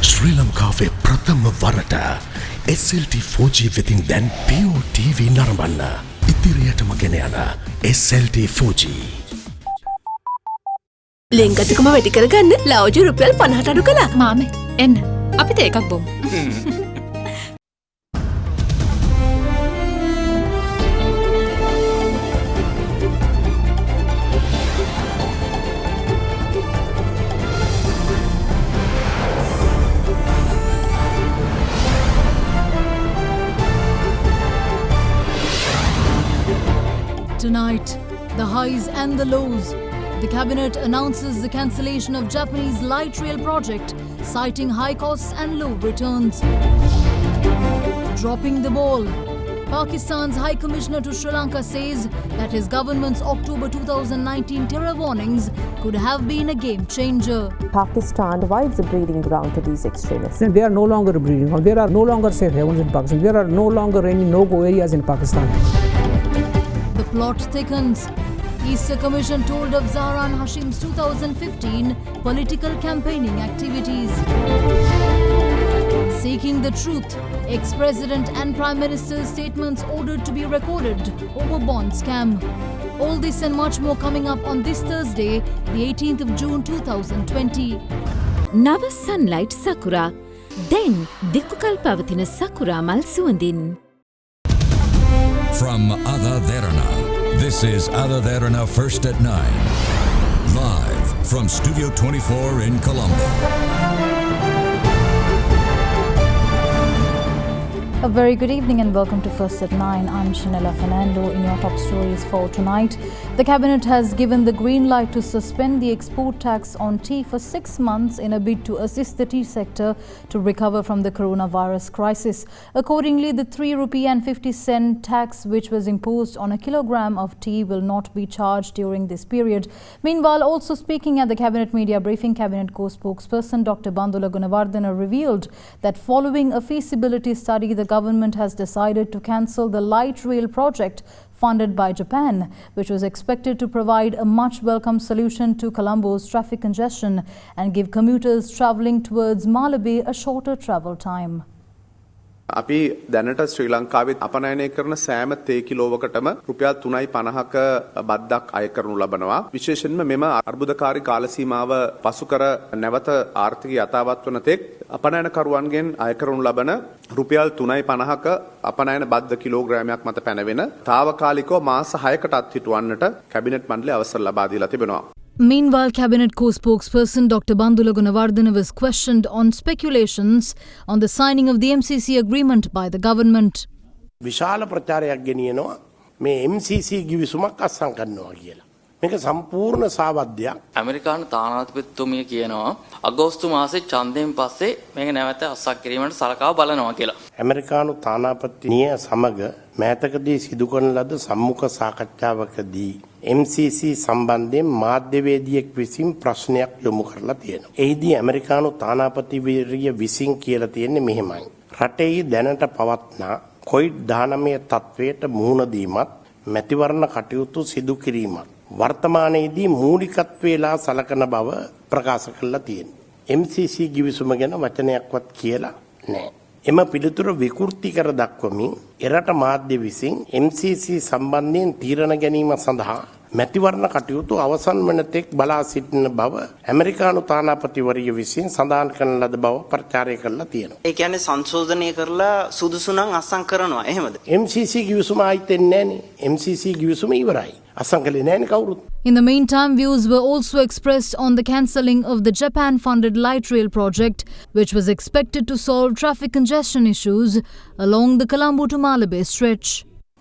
Sri Lanka ප්‍රථම වරට SLT 4G වෙතින් දැන් Pure TV නරඹන්න. ඉදිරියටම ගෙන යන SLT 4G. ලෙන්ගතුකම වැඩි කරගන්න ලව්ජු රුපියල් 50ට අඩු කළා. මාමේ එන්න අපිට එකක් බොමු. Tonight, the highs and the lows. The cabinet announces the cancellation of Japanese light rail project, citing high costs and low returns. Dropping the ball. Pakistan's High Commissioner to Sri Lanka says that his government's October 2019 terror warnings could have been a game changer. Pakistan divides the breeding ground to these extremists. They are no longer breeding ground. There are no longer safe havens in Pakistan. There are no longer any no-go areas in Pakistan. The plot thickens. Easter Commission told of Zahran Hashim's 2015 political campaigning activities. Seeking the truth, ex-president and prime minister's statements ordered to be recorded over bond scam. All this and much more coming up on this Thursday, the 18th of June 2020. නව sunlight sakura. Then දිකුකල් පවතින sakura මල් සුවඳින්. From AdaDerana, this is AdaDerana First at 9. Live from Studio 24 in Colombo. A very good evening and welcome to First at 9. I'm Shanella Fernando in your top stories for tonight. The Cabinet has given the green light to suspend the export tax on tea for 6 months in a bid to assist the tea sector to recover from the coronavirus crisis. Accordingly, the ₹3.50 tax which was imposed on a kilogram of tea will not be charged during this period. Meanwhile, also speaking at the Cabinet media briefing, Cabinet co-spokesperson Dr. Bandula Gunawardena revealed that following a feasibility study, the government has decided to cancel the light rail project funded by Japan, which was expected to provide a much welcome solution to Colombo's traffic congestion and give commuters travelling towards Malabe a shorter travel time. අපි දැනට ශ්‍රී ලංකාවේ අපනයනය කරන සෑම තේ කිලෝවකටම රුපියල් 3.50ක බද්දක් අය කරනු ලබනවා. විශේෂයෙන්ම මෙම අර්බුදකාරී කාල සීමාව පසු කර නැවත ආර්ථික යථාවත් වන තෙක් අපනයනකරුවන්ගෙන් අය කරනු ලබන රුපියල් 3.50ක අපනයන බද්ද කිලෝග්‍රෑමයක් මත පැනවෙන తాවකාලිකව මාස 6කට අත්හිටුවන්නට කැබිනට් මණ්ඩලය අවසර ලබා දීලා තිබෙනවා. Meanwhile, Cabinet co-spokesperson Dr. Bandula Gunawardena was questioned on speculations on the signing of the MCC agreement by the government. විශාල ප්‍රචාරයක් ගෙනියනවා මේ MCC ගිවිසුමක් අත්සන් කරනවා කියලා. මේක සම්පූර්ණ සාවද්‍යයක්. ඇමරිකානු තානාපතිතුමිය කියනවා අගෝස්තු මාසේ ඡන්දයෙන් පස්සේ මේක නැවත අත්සන් කිරීමට සලකා බලනවා කියලා. ඇමරිකානු තානාපතිනිය සමග මෑතකදී සිදු කරන ලද සම්මුඛ සාකච්ඡාවකදී MCC සම්බන්ධයෙන් මාධ්‍යවේදියෙක් විසින් ප්‍රශ්නයක් යොමු කරලා තියෙනවා. එහිදී ඇමරිකානු තානාපතිවරිය විසින් කියලා තියෙන්නේ මෙහෙමයි. රටේ දැනට පවත්නා COVID-19 තත්වයට මුහුණ දීමත් මැතිවරණ කටයුතු සිදු කිරීමත් වර්තමානයේදී මූලිකත්වයේලා සලකන බව ප්‍රකාශ කළා තියෙනවා. MCC ගිවිසුම ගැන වචනයක්වත් කියලා නැහැ. එම පිළිතුර විකෘති කර දක්වමින් එරට මාධ්‍ය විසින් MCC සම්බන්ධයෙන් තීරණ ගැනීම සඳහා මැතිවරණ කටයුතු අවසන් වන තෙක් බලා සිටින බව ඇමරිකානු තානාපතිවරිය විසින් සඳහන් කරන ලද බව ප්‍රචාරය කරලා තියෙනවා. ඒ කියන්නේ සංශෝධනය කරලා සුදුසු නම් අත්සන් කරනවා එහෙමද? MCC ගිවිසුම ආයිත් එන්නේ නැහනේ. MCC ගිවිසුම ඉවරයි. අත්සන් කළේ නැහනේ කවුරුත්. In the meantime, views were also expressed on the cancelling of the Japan-funded light rail project, which was expected to solve traffic congestion issues along the Colombo to Malabe stretch.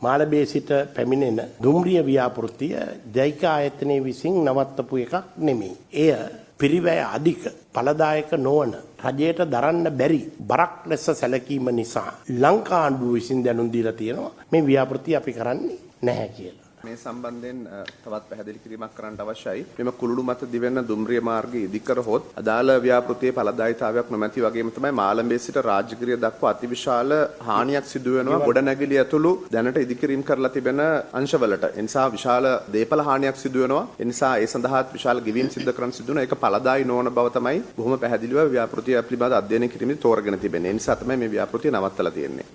Malabe සිට පැමිණෙන දුම්රිය ව්‍යාපෘතිය ජෛක ආයතනයේ විසින් නවත්තපු එකක් නෙමෙයි. එය පිරිවැය අධික ඵලදායක නොවන රජයට දරන්න බැරි බරක් ලෙස සැලකීම නිසා ලංකා ආණ්ඩුව විසින් දැනුම් දීලා තියෙනවා මේ ව්‍යාපෘතිය අපි කරන්නේ නැහැ කියලා. මේ සම්බන්ධයෙන් තවත් පැහැදිලි කිරීමක් කරන්න අවශ්‍යයි. මෙම කුළුණු මත දිවෙන දුම්රිය මාර්ගය ඉදිකරහොත් අදාළ ව්‍යාපෘතියේ ඵලදායීතාවයක් නොමැති වගේම තමයි මාළඹේ සිට රාජගිරිය දක්වා අතිවිශාල හානියක් සිදු වෙනවා ගොඩනැගිලි ඇතුළු දැනට ඉදිකිරීම කරලා තිබෙන අංශවලට. ඒ නිසා විශාල දේපල හානියක් සිදු වෙනවා. ඒ නිසා ඒ සඳහාත් විශාල ගෙවීම් සිදු කරන්න සිදු වෙන ඒක ඵලදායී නොවන බව තමයි බොහොම පැහැදිලිව ව්‍යාපෘතිය පිළිබඳ අධ්‍යයනය කිරීමේදී තෝරගෙන තිබෙන්නේ. ඒ නිසා තමයි මේ ව්‍යාපෘතිය නවත්තලා තියෙන්නේ.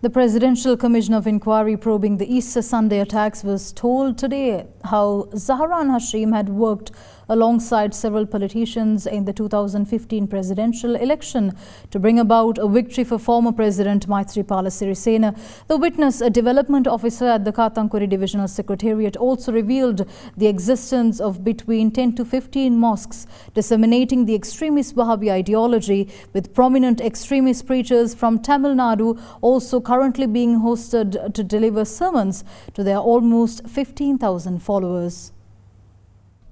The Presidential Commission of Inquiry probing the Easter Sunday attacks was told today how Zahran Hashim had worked alongside several politicians in the 2015 presidential election to bring about a victory for former President Maithripala Sirisena. The witness, a development officer at the Kathankuri Divisional Secretariat, also revealed the existence of between 10 to 15 mosques disseminating the extremist Wahhabi ideology, with prominent extremist preachers from Tamil Nadu also currently being hosted to deliver sermons to their almost 15,000 followers.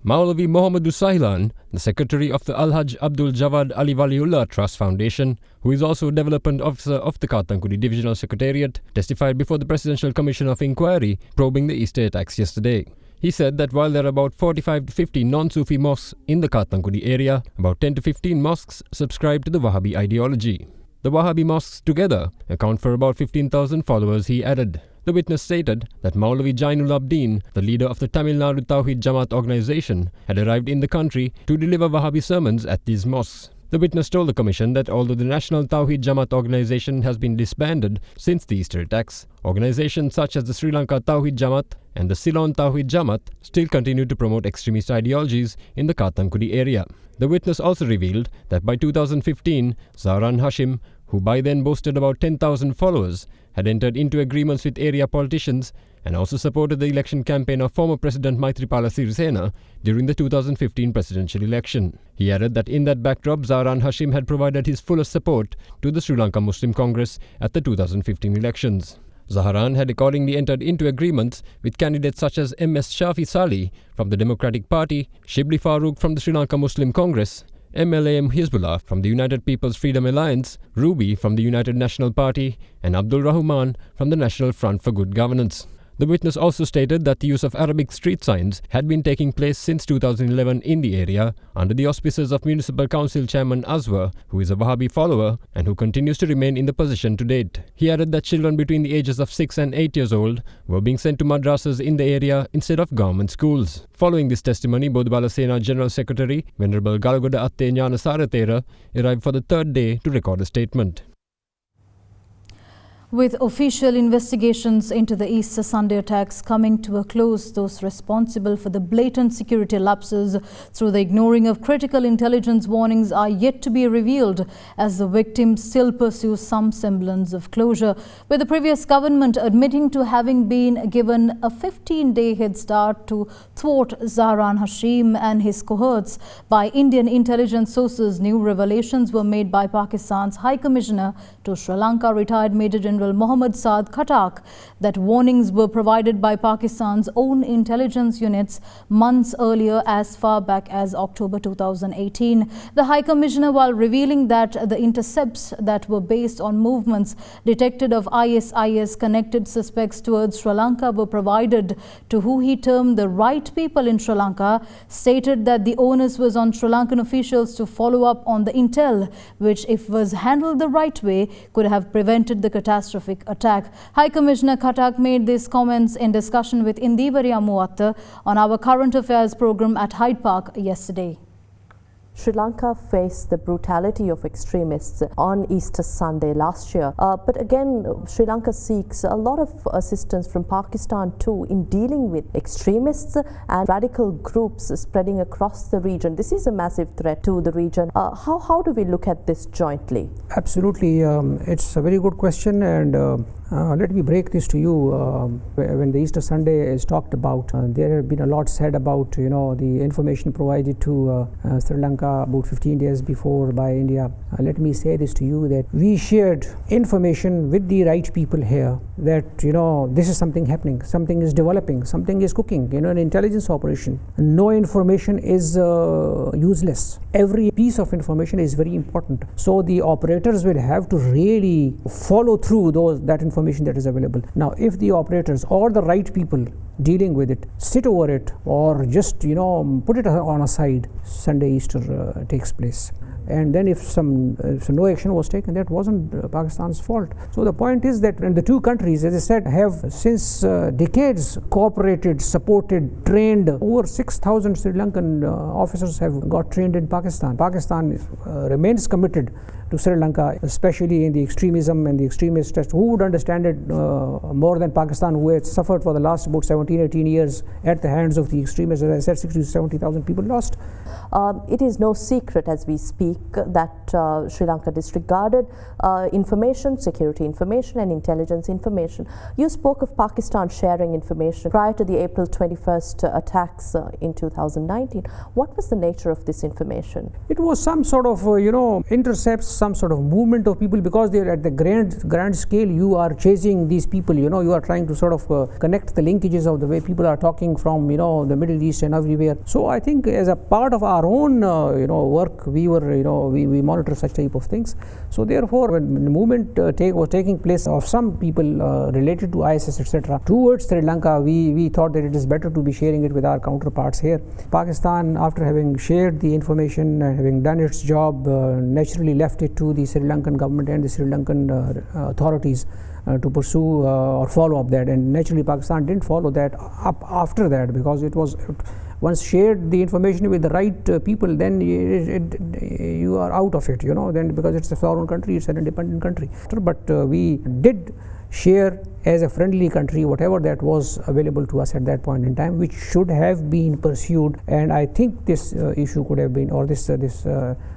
Maulavi Mohammad Usailan, the secretary of the Al-Hajj Abdul Jawad Ali Waliullah Trust Foundation, who is also a development officer of the Kathankuri Divisional Secretariat, testified before the Presidential Commission of Inquiry probing the Easter attacks yesterday. He said that while there are about 45 to 50 non-Sufi mosques in the Kathankuri area, about 10 to 15 mosques subscribe to the Wahhabi ideology. The Wahhabi mosques together account for about 15,000 followers, he added. The witness stated that Maulavi Jainul Abdeen, the leader of the Tamil Nadu Tawhid Jamaat organization, had arrived in the country to deliver Wahhabi sermons at these mosques. The witness told the commission that although the National Tawhid Jamaat organization has been disbanded since the Easter attacks, organizations such as the Sri Lanka Tawhid Jamaat and the Ceylon Tawhid Jamaat still continue to promote extremist ideologies in the Kathankuri area. The witness also revealed that by 2015, Zahran Hashim, who by then boasted about 10,000 followers, had entered into agreements with area politicians and also supported the election campaign of former President Maithripala Sirisena during the 2015 presidential election. He added that in that backdrop, Zahran Hashim had provided his fullest support to the Sri Lanka Muslim Congress at the 2015 elections. Zahran had accordingly entered into agreements with candidates such as M.S. Shafi Salih from the Democratic Party, Shibli Farooq from the Sri Lanka Muslim Congress, MLAM Hizbullah from the United People's Freedom Alliance, Ruby from the United National Party, and Abdul Rahman from the National Front for Good Governance. The witness also stated that the use of Arabic street signs had been taking place since 2011 in the area under the auspices of Municipal Council Chairman Azwar, who is a Wahhabi follower and who continues to remain in the position to date. He added that children between the ages of 6 and 8 years old were being sent to madrasas in the area instead of government schools. Following this testimony, Bodhbala Sena General Secretary Venerable Galagoda Atte Gnana Sarathera arrived for the third day to record a statement. With official investigations into the Easter Sunday attacks coming to a close, those responsible for the blatant security lapses through the ignoring of critical intelligence warnings are yet to be revealed, as the victims still pursue some semblance of closure. With the previous government admitting to having been given a 15-day head start to thwart Zahran Hashim and his cohorts by Indian intelligence sources, new revelations were made by Pakistan's High Commissioner to Sri Lanka, retired Major General Mohammad Saad Khatak, that warnings were provided by Pakistan's own intelligence units months earlier, as far back as October 2018. The High Commissioner, while revealing that the intercepts that were based on movements detected of ISIS-connected suspects towards Sri Lanka were provided to who he termed the right people in Sri Lanka, stated that the onus was on Sri Lankan officials to follow up on the intel, which, if was handled the right way, could have prevented the catastrophic attack. High Commissioner Khatak made these comments in discussion with Indivari Amuatta on our current affairs program at Hyde Park yesterday. Sri Lanka faced the brutality of extremists on Easter Sunday last year. But again, Sri Lanka seeks a lot of assistance from Pakistan too in dealing with extremists and radical groups spreading across the region. This is a massive threat to the region. How do we look at this jointly? Absolutely. It's a very good question, and let me break this to you. When the Easter Sunday is talked about, there have been a lot said about the information provided to Sri Lanka about 15 days before by India. Let me say this to you, that we shared information with the right people here that, this is something happening, something is developing, something is cooking, an intelligence operation. No information is useless. Every piece of information is very important. So the operators will have to really follow through that information that is available. Now, if the operators or the right people dealing with it sit over it or just put it on a side, Sunday Easter takes place. And then if no action was taken, that wasn't Pakistan's fault. So the point is that the two countries, as I said, have since decades cooperated, supported, trained. Over 6,000 Sri Lankan officers have got trained in Pakistan. Pakistan remains committed to Sri Lanka, especially in the extremism and the extremists. Who would understand it more than Pakistan, who has suffered for the last about 17, 18 years at the hands of the extremists? As I said, 60 to 70,000 people lost. It is no secret as we speak that Sri Lanka disregarded information, security information and intelligence information. You spoke of Pakistan sharing information prior to the April 21st attacks in 2019. What was the nature of this information? It was some sort of, intercepts, some sort of movement of people, because they're at the grand scale. You are chasing these people, you are trying to sort of connect the linkages of the way people are talking from, the Middle East and everywhere. So I think as a part of our own, work, we were, we monitor such type of things. So therefore, when the movement was taking place of some people related to ISIS, etc., towards Sri Lanka, we thought that it is better to be sharing it with our counterparts here. Pakistan, after having shared the information and having done its job, naturally left it to the Sri Lankan government and the Sri Lankan authorities to pursue or follow up that. And naturally, Pakistan didn't follow that up after that, because it was once shared the information with the right people, then you are out of it, then, because it's a sovereign country, it's an independent country. But we did share as a friendly country whatever that was available to us at that point in time, which should have been pursued. And I think this issue could have been, or this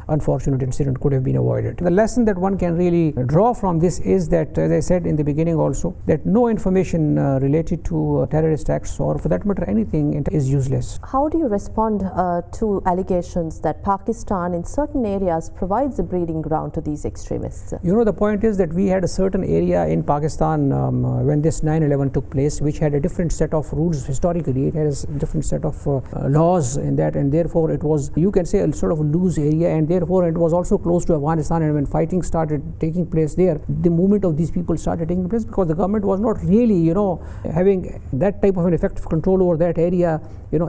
unfortunate incident could have been avoided. The lesson that one can really draw from this is that, as I said in the beginning also, that no information related to terrorist acts, or for that matter anything, is useless. How do you respond to allegations that Pakistan in certain areas provides a breeding ground to these extremists? The point is that we had a certain area in Pakistan when this 9/11 took place, which had a different set of rules historically. It has a different set of laws in that, and therefore it was, you can say, a sort of a loose area, and therefore it was also close to Afghanistan. And when fighting started taking place there, the movement of these people started taking place, because the government was not really, having that type of an effective control over that area,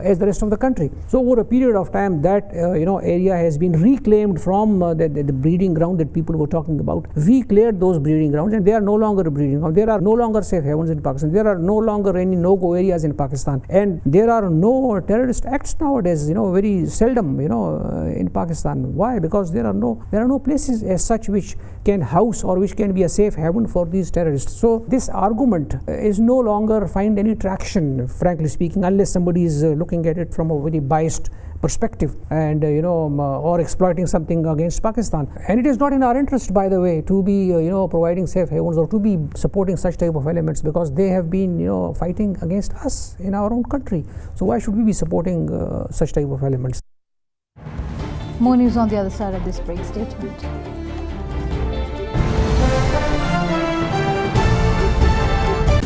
as the rest of the country. So over a period of time, that area has been reclaimed from the breeding ground that people were talking about. We cleared those breeding grounds, and they are no longer a breeding ground. There are no longer safe havens in Pakistan. There are no longer any no-go areas in Pakistan, and there are no terrorist acts nowadays. Very seldom, in Pakistan. Why? Because there are no places as such which can house or which can be a safe haven for these terrorists. So this argument is no longer find any traction, frankly speaking, unless somebody is looking at it from a very biased perspective and or exploiting something against Pakistan. And it is not in our interest, by the way, to be providing safe havens or to be supporting such type of elements, because they have been fighting against us in our own country. So why should we be supporting such type of elements? More news on the other side of this break. Stay tuned.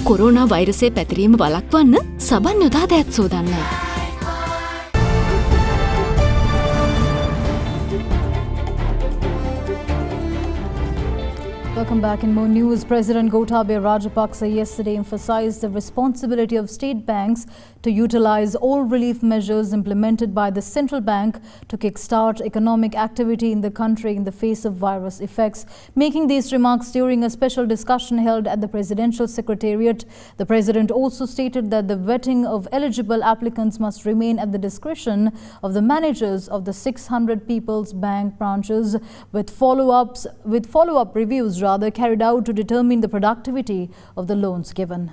Corona වෛරසය පැතිරීම වළක්වන්න සබන් යොදා දෑත් සෝදන්න. Welcome back. In more news, President Gotabaya Rajapaksa yesterday emphasized the responsibility of state banks to utilize all relief measures implemented by the central bank to kickstart economic activity in the country in the face of virus effects. Making these remarks during a special discussion held at the Presidential Secretariat, the President also stated that the vetting of eligible applicants must remain at the discretion of the managers of the 600 People's Bank branches, with follow-up reviews carried out to determine the productivity of the loans given.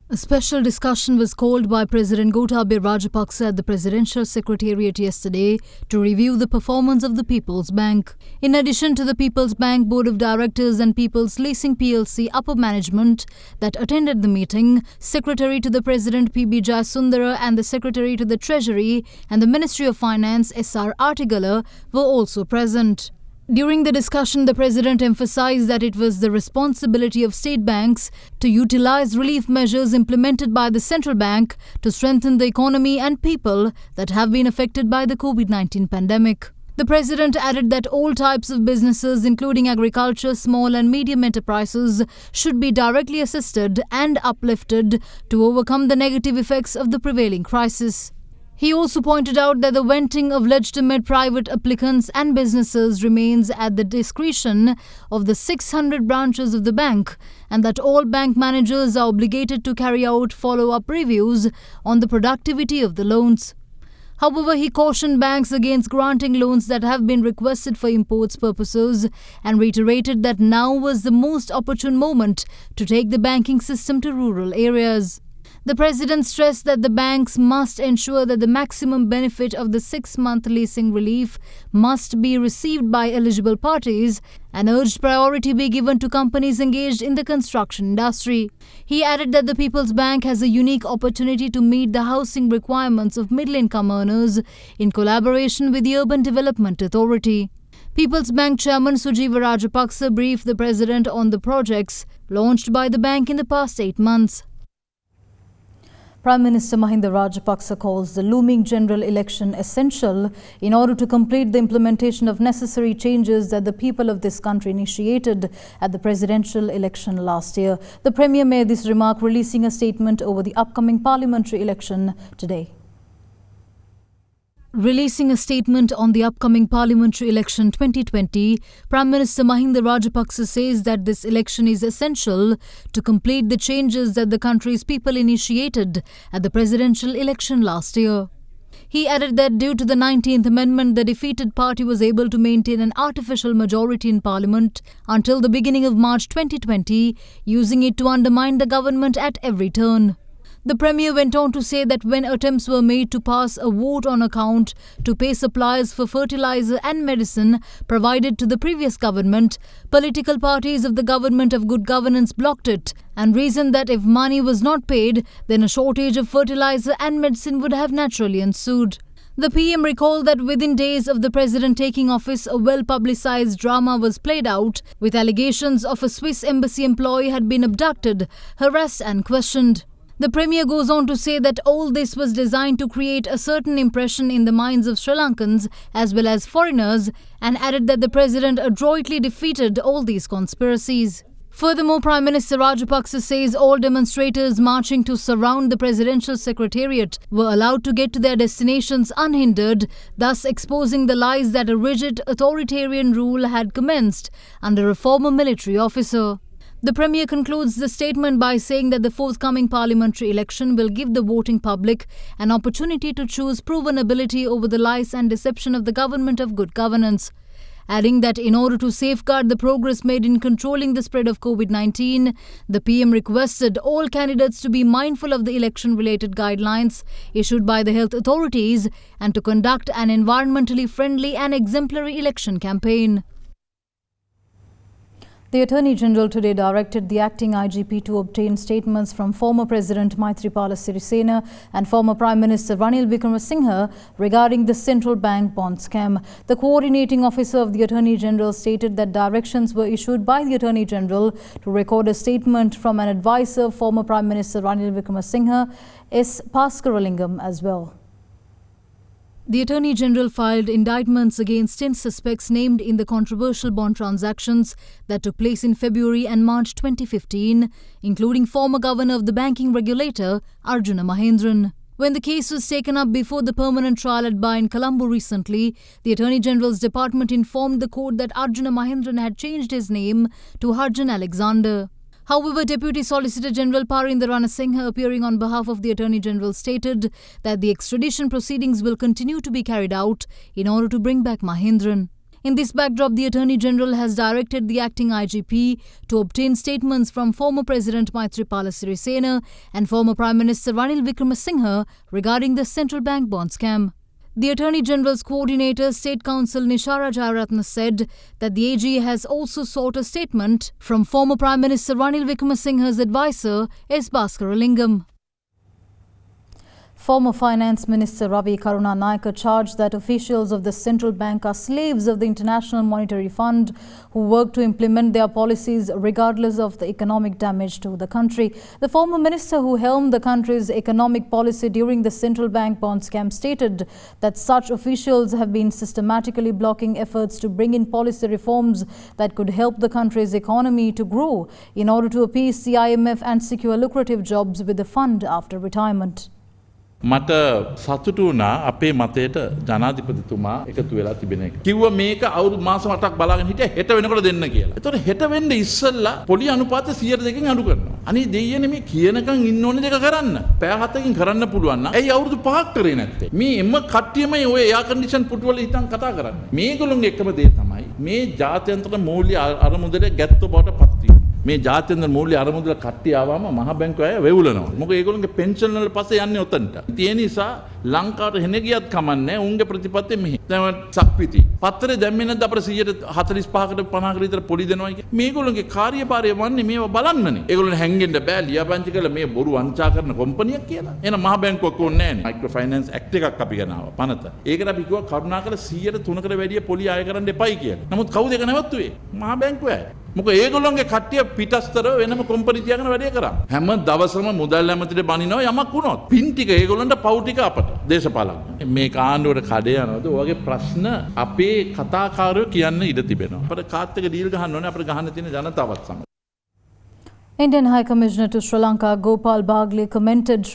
A special discussion was called by President Gotabaya Rajapaksa at the Presidential Secretariat yesterday to review the performance of the People's Bank. In addition to the People's Bank Board of Directors and People's Leasing PLC upper management that attended the meeting, Secretary to the President P.B. Jayasundara and the Secretary to the Treasury and the Ministry of Finance S.R. Artigala were also present. During the discussion, the President emphasized that it was the responsibility of state banks to utilize relief measures implemented by the central bank to strengthen the economy and people that have been affected by the COVID-19 pandemic. The President added that all types of businesses, including agriculture, small and medium enterprises, should be directly assisted and uplifted to overcome the negative effects of the prevailing crisis. He also pointed out that the venting of legitimate private applicants and businesses remains at the discretion of the 600 branches of the bank and that all bank managers are obligated to carry out follow-up reviews on the productivity of the loans. However, he cautioned banks against granting loans that have been requested for imports purposes and reiterated that now was the most opportune moment to take the banking system to rural areas. The President stressed that the banks must ensure that the maximum benefit of the 6-month leasing relief must be received by eligible parties and urged priority be given to companies engaged in the construction industry. He added that the People's Bank has a unique opportunity to meet the housing requirements of middle-income earners in collaboration with the Urban Development Authority. People's Bank Chairman Sujiva Rajapaksa briefed the President on the projects launched by the bank in the past 8 months. Prime Minister Mahinda Rajapaksa calls the looming general election essential in order to complete the implementation of necessary changes that the people of this country initiated at the presidential election last year. The Premier made this remark releasing a statement over the upcoming parliamentary election today. Releasing a statement on the upcoming parliamentary election 2020, Prime Minister Mahinda Rajapaksa says that this election is essential to complete the changes that the country's people initiated at the presidential election last year. He added that due to the 19th Amendment, the defeated party was able to maintain an artificial majority in Parliament until the beginning of March 2020, using it to undermine the government at every turn. The Premier went on to say that when attempts were made to pass a vote on account to pay suppliers for fertilizer and medicine provided to the previous government, political parties of the government of good governance blocked it and reasoned that if money was not paid, then a shortage of fertilizer and medicine would have naturally ensued. The PM recalled that within days of the President taking office, a well-publicized drama was played out with allegations of a Swiss embassy employee had been abducted, harassed and questioned. The Premier goes on to say that all this was designed to create a certain impression in the minds of Sri Lankans as well as foreigners, and added that the President adroitly defeated all these conspiracies. Furthermore, Prime Minister Rajapaksa says all demonstrators marching to surround the Presidential Secretariat were allowed to get to their destinations unhindered, thus exposing the lies that a rigid authoritarian rule had commenced under a former military officer. The Premier concludes the statement by saying that the forthcoming parliamentary election will give the voting public an opportunity to choose proven ability over the lies and deception of the government of good governance, adding that in order to safeguard the progress made in controlling the spread of COVID-19, the PM requested all candidates to be mindful of the election-related guidelines issued by the health authorities and to conduct an environmentally friendly and exemplary election campaign. The Attorney General today directed the acting IGP to obtain statements from former President Maithripala Sirisena and former Prime Minister Ranil Wickremesinghe regarding the central bank bond scam. The coordinating officer of the Attorney General stated that directions were issued by the Attorney General to record a statement from an advisor of former Prime Minister Ranil Wickremesinghe, S. Paskaralingam, as well. The Attorney General filed indictments against 10 suspects named in the controversial bond transactions that took place in February and March 2015, including former governor of the banking regulator, Arjuna Mahendran. When the case was taken up before the permanent trial at bar in Colombo recently, the Attorney General's department informed the court that Arjuna Mahendran had changed his name to Harjan Alexander. However, Deputy Solicitor General Derana Singh, appearing on behalf of the Attorney General, stated that the extradition proceedings will continue to be carried out in order to bring back Mahendran. In this backdrop, the Attorney General has directed the acting IGP to obtain statements from former President Maithripala Sirisena and former Prime Minister Ranil Wickremesinghe regarding the central bank bond scam. The Attorney General's coordinator, State Counsel Nishara Jayaratne, said that the AG has also sought a statement from former Prime Minister Ranil Wickremesinghe's advisor, S. Bhaskaralingam. Former Finance Minister Ravi Karunanayake charged that officials of the central bank are slaves of the International Monetary Fund who work to implement their policies regardless of the economic damage to the country. The former minister who helmed the country's economic policy during the central bank bond scam stated that such officials have been systematically blocking efforts to bring in policy reforms that could help the country's economy to grow in order to appease the IMF and secure lucrative jobs with the fund after retirement. මට සතුටු වුණා අපේ මතයට ජනාධිපතිතුමා එකතු වෙලා තිබෙන එක. කිව්වා මේක අවුරුදු මාස 8ක් බලාගෙන හිටියා හෙට වෙනකොට දෙන්න කියලා. ඒතකොට හෙට වෙන්න ඉස්සෙල්ලා පොලි අනුපාතය 100%කින් අඩු කරනවා. අනේ දෙයියනේ මේ කියනකම් ඉන්න ඕනේ දෙක කරන්න. පැය 7කින් කරන්න පුළුවන් නම් ඇයි අවුරුදු 5ක් කරේ නැත්තේ? මේ එම කට්ටියමයි ඔය එයා කන්ඩිෂන් පුටුවල හිටන් කතා කරන්නේ. මේගොල්ලෝගේ එකම දේ තමයි මේ ජාත්‍යන්තර මූල්‍ය අරමුදලේ ගැත්තෝ බවට පත් වීම. මේ ජාත්‍යන්තර මූල්‍ය අරමුදල කට්ටිය ආවම මහ බැංකුව අය වෙවුලනවා. මොකද ඒගොල්ලෝගේ පෙන්ෂන් වල පස්සේ යන්නේ ඔතනට. ඒ නිසා ලංකාවට හෙන ගියත් කමන්නේ උන්ගේ ප්‍රතිපත්තිය මෙහි. දැන් සක්විති. පත්තරේ දැම්මේ නැද්ද අපිට 145කට 50කට විතර පොලි දෙනවා කියන්නේ. මේගොල්ලෝගේ කාර්යභාරය වන්නේ මේව බලන්නනේ. ඒගොල්ලෝනේ හැංගෙන්න බෑ ලියාපදිංචි කරලා මේ බොරු වංචා කරන කොම්පනියක් කියලා. එහෙනම් මහ බැංකුවක් ඕනේ නැහැ නේ. මයික්‍රෝ ෆයිනෑන්ස් ඇක්ට් එකක් අපි ගන්නවා පනත. ඒකට අපි කිව්වා කරුණාකර 103කට වැඩිය පොලි ආය කරන්න එපයි කියලා. නමුත් කවුද ඒක නැවතුවේ? මහ බැංකුව අය. මොකද ඒගොල්ලෝගේ කට්ටිය පිටස්තරව වෙනම කොම්පනි තියාගෙන වැඩේ කරා. හැම දවසම මුදල් ඇමතිට බනිනවා යමක් වුණොත්. පින් ටික ඒගොල්ලන්ට පව් ටික අපට දේශපාලන. මේ කාණ්ඩුවට කඩේ යනවාද? ඔයගේ ප්‍රශ්න අපේ කතාකාරයෝ කියන්න ඉඩ තිබෙනවා. අපිට කාත් එක ඩීල් ගහන්න ඕනේ අපිට ගහන්න තියෙන ජනතාවත් සමග. Indian High Commissioner to Sri Lanka Gopal Bagle commended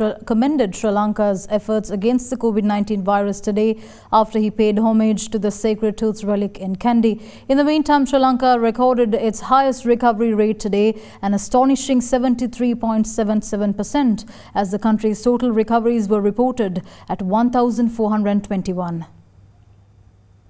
Sri Lanka's efforts against the COVID-19 virus today after he paid homage to the sacred tooth relic in Kandy. In the meantime, Sri Lanka recorded its highest recovery rate today, an astonishing 73.77%, as the country's total recoveries were reported at 1,421.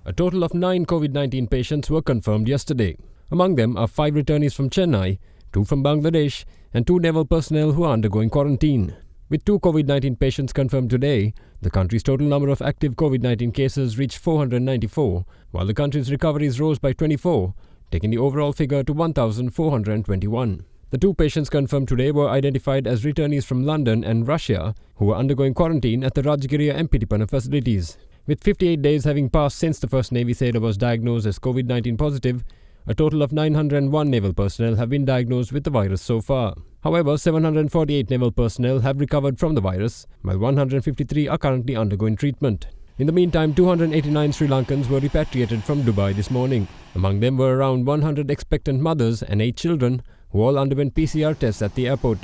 A total of 9 COVID-19 patients were confirmed yesterday. Among them are 5 returnees from Chennai, 2 from Bangladesh and 2 naval personnel who are undergoing quarantine. With 2 COVID-19 patients confirmed today, the country's total number of active COVID-19 cases reached 494, while the country's recoveries rose by 24, taking the overall figure to 1,421. The 2 patients confirmed today were identified as returnees from London and Russia who were undergoing quarantine at the Rajagiriya Mpitipana facilities. With 58 days having passed since the first Navy sailor was diagnosed as COVID-19 positive, a total of 901 naval personnel have been diagnosed with the virus so far. However, 748 naval personnel have recovered from the virus, while 153 are currently undergoing treatment. In the meantime, 289 Sri Lankans were repatriated from Dubai this morning. Among them were around 100 expectant mothers and 8 children, who all underwent PCR tests at the airport.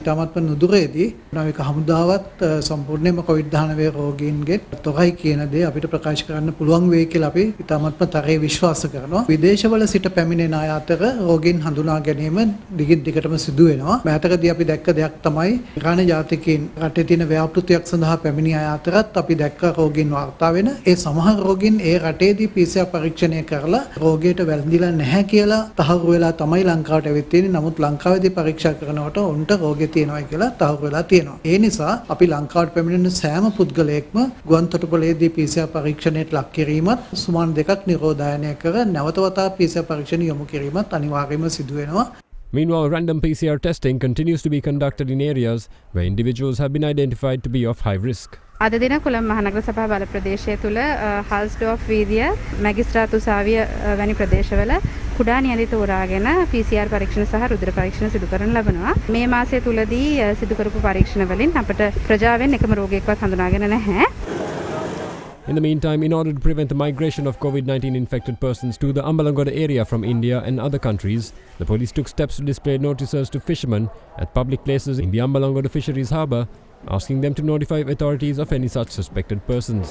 ඉතාමත්ම නුදුරේදී නාවික හමුදාවත් සම්පූර්ණයෙන්ම COVID-19 රෝගීන්ගේ තොගයි කියන දේ අපිට ප්‍රකාශ කරන්න පුළුවන් වෙයි කියලා අපි ඉතාමත්ම තරයේ විශ්වාස කරනවා. විදේශවල සිට පැමිණෙන අය අතර රෝගීන් හඳුනා ගැනීම දිගින් දිගටම සිදු වෙනවා. මෑතකදී අපි දැක්ක දෙයක් තමයි ඉරාන ජාතිකයින් රටේ තියෙන ව්‍යාපෘතියක් සඳහා පැමිණි අය අතරත් අපි දැක්ක රෝගීන් වාර්තා වෙන. ඒ සමහර රෝගීන් ඒ රටේදී PCR පරීක්ෂණය කරලා රෝගයට වැළඳිලා නැහැ කියලා තහවුරු වෙලා තමයි ලංකාවට ඇවිත් තියෙන්නේ. නමුත් ලංකාවේදී පරීක්ෂා කරනකොට උන්ට රෝගය තියෙනවා කියලා තහවුරු වෙලා තියෙනවා. ඒ නිසා අපි ලංකාවට පැමිණෙන සෑම පුද්ගලයෙක්ම ගුවන් තොටුපළේදී PCR පරීක්ෂණයට ලක් කිරීමත් සුමාන 2ක් නිරෝධායනය කර නැවත වතාවක් PCR පරීක්ෂණ යොමු කිරීමත් අනිවාර්යයෙන්ම සිදු වෙනවා. Meanwhile, random PCR testing continues to be conducted in areas where individuals have been identified to be of high risk. අද දින කොළඹ මහනගර සභා බල ප්‍රදේශය තුල හල්ස්ඩෝෆ් වීදිය මැගිස්ත්‍රාත් උසාවිය වැනි ප්‍රදේශවල කුඩා නියැලි තෝරාගෙන PCR පරීක්ෂණ සහ රුධිර පරීක්ෂණ සිදු කරන ලබනවා. මේ මාසය තුලදී සිදු කරපු පරීක්ෂණ වලින් අපට ප්‍රජාවෙන් එකම රෝගියෙක්වත් හඳුනාගෙන නැහැ. In the meantime, in order to prevent the migration of COVID-19 infected persons to the Ambalangoda area from India and other countries, the police took steps to display notices to fishermen at public places in the Ambalangoda fisheries harbour, asking them to notify authorities of any such suspected persons.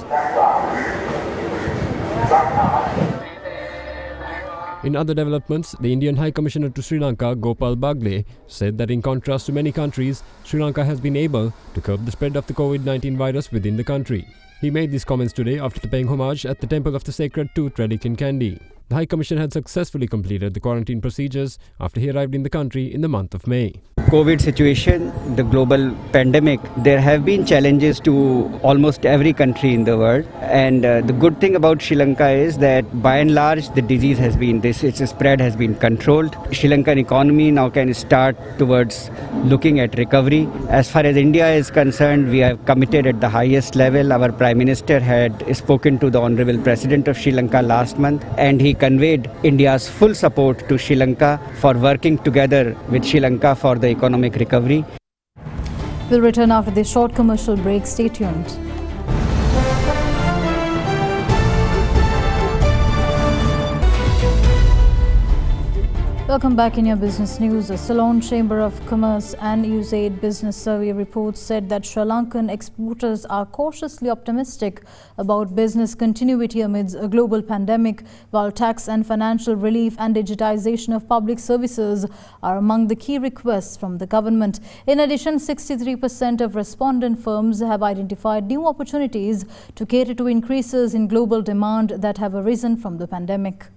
In other developments, the Indian High Commissioner to Sri Lanka, Gopal Bagle, said that in contrast to many countries, Sri Lanka has been able to curb the spread of the COVID-19 virus within the country. He made these comments today after paying homage at the Temple of the Sacred Tooth relic in Kandy. The High Commission had successfully completed the quarantine procedures after he arrived in the country in the month of May. COVID situation, the global pandemic, there have been challenges to almost every country in the world. And the good thing about Sri Lanka is that by and large, the disease has been, its spread has been controlled. Sri Lankan economy now can start towards looking at recovery. As far as India is concerned, we are committed at the highest level. Our Prime Minister had spoken to the Honorable President of Sri Lanka last month, and he conveyed India's full support to Sri Lanka for working together with Sri Lanka for the economic recovery. We'll return after this short commercial break. Stay tuned. Welcome back in your business news. The Ceylon Chamber of Commerce and USAID Business Survey report said that Sri Lankan exporters are cautiously optimistic about business continuity amidst a global pandemic, while tax and financial relief and digitization of public services are among the key requests from the government. In addition, 63% of respondent firms have identified new opportunities to cater to increases in global demand that have arisen from the pandemic.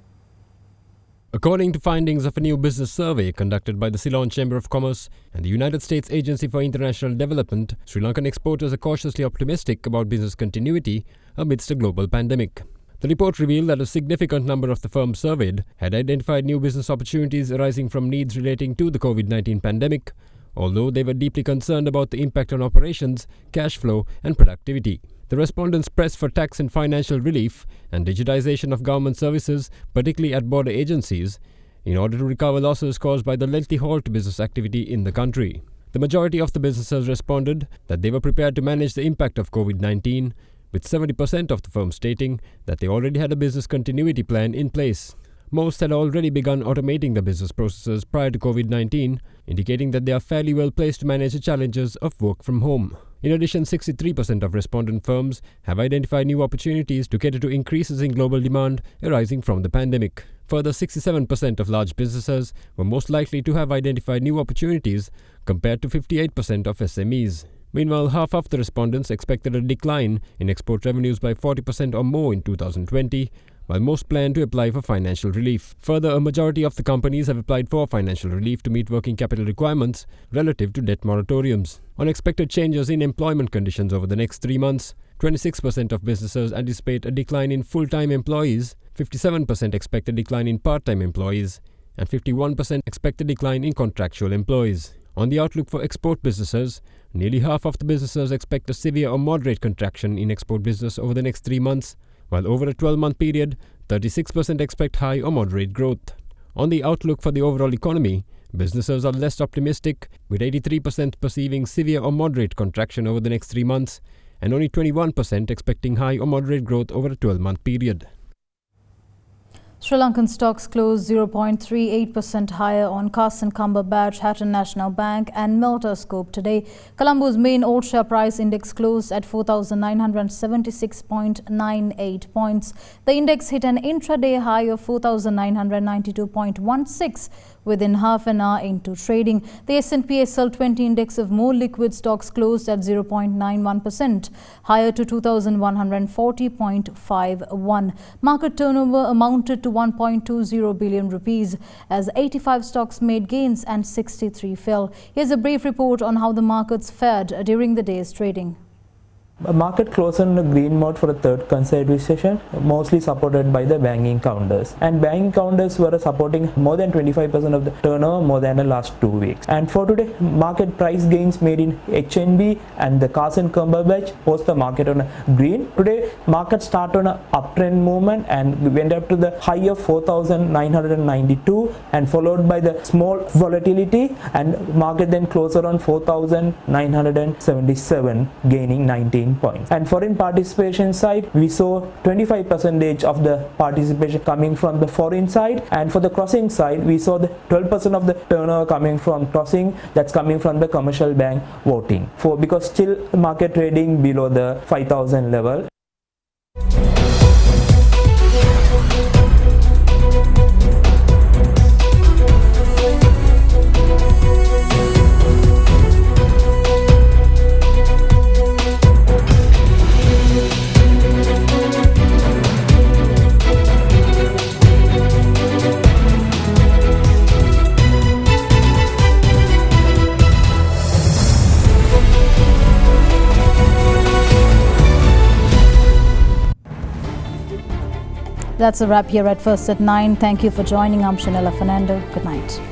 According to findings of a new business survey conducted by the Ceylon Chamber of Commerce and the United States Agency for International Development, Sri Lankan exporters are cautiously optimistic about business continuity amidst a global pandemic. The report revealed that a significant number of the firms surveyed had identified new business opportunities arising from needs relating to the COVID-19 pandemic, although they were deeply concerned about the impact on operations, cash flow and productivity. The respondents pressed for tax and financial relief and digitization of government services, particularly at border agencies, in order to recover losses caused by the lengthy halt to business activity in the country. The majority of the businesses responded that they were prepared to manage the impact of COVID-19, with 70% of the firms stating that they already had a business continuity plan in place. Most had already begun automating the business processes prior to COVID-19, indicating that they are fairly well placed to manage the challenges of work from home. In addition, 63% of respondent firms have identified new opportunities to cater to increases in global demand arising from the pandemic. Further, 67% of large businesses were most likely to have identified new opportunities compared to 58% of SMEs. Meanwhile, half of the respondents expected a decline in export revenues by 40% or more in 2020, while most plan to apply for financial relief. Further, a majority of the companies have applied for financial relief to meet working capital requirements relative to debt moratoriums. On expected changes in employment conditions over the next 3 months, 26% of businesses anticipate a decline in full-time employees, 57% expect a decline in part-time employees, and 51% expect a decline in contractual employees. On the outlook for export businesses, nearly half of the businesses expect a severe or moderate contraction in export business over the next 3 months, while over a 12-month period, 36% expect high or moderate growth. On the outlook for the overall economy, businesses are less optimistic, with 83% perceiving severe or moderate contraction over the next 3 months, and only 21% expecting high or moderate growth over a 12-month period. Sri Lankan stocks closed 0.38% higher on Carson Cumberbatch, Hatton National Bank and Meltascope today. Colombo's main all-share price index closed at 4,976.98 points. The index hit an intraday high of 4,992.16 within half an hour into trading. The S&P SL 20 index of more liquid stocks closed at 0.91%, higher to 2,140.51. Market turnover amounted to 1.20 billion rupees as 85 stocks made gains and 63 fell. Here's a brief report on how the markets fared during the day's trading. A market closed on a green mode for a third consecutive session, mostly supported by the banking counters. And banking counters were supporting more than 25% of the turnover more than the last 2 weeks. And for today, market price gains made in HNB and the Carson Cumberbatch was the market on a green. Today, market started on an uptrend movement and went up to the high of 4,992 and followed by the small volatility, and market then closed around 4,977, gaining 19 points. And foreign participation side, we saw 25% of the participation coming from the foreign side, and for the crossing side, we saw the 12% of the turnover coming from crossing, that's coming from the commercial bank voting. Because still market trading below the 5,000 level. That's a wrap here at First at 9. Thank you for joining. I'm Shanella Fernando. Good night.